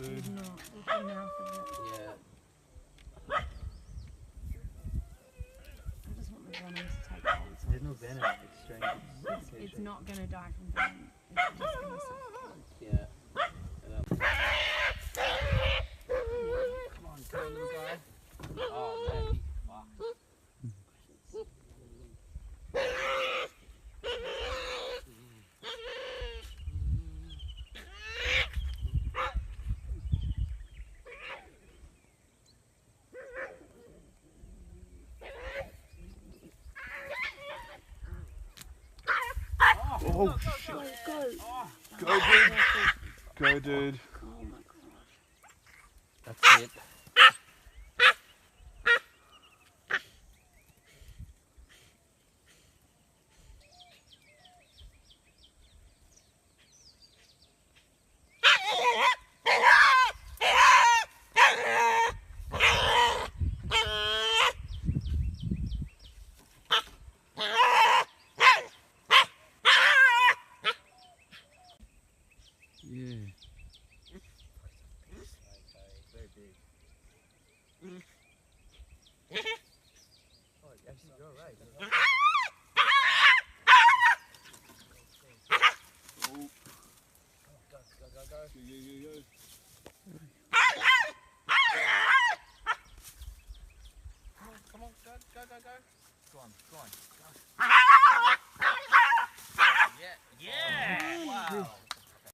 dude. He's not. Look at the mouth of it. Yeah. I just want the venom to take hold. So There's no venom. It's strange. it's not going to die from venom. It's just going to suffocate. Yeah. Come on, go, little guy. Oh man, he's fucked. Oh shit! Go. Go, dude. Go, dude. Oh my gosh. That's it.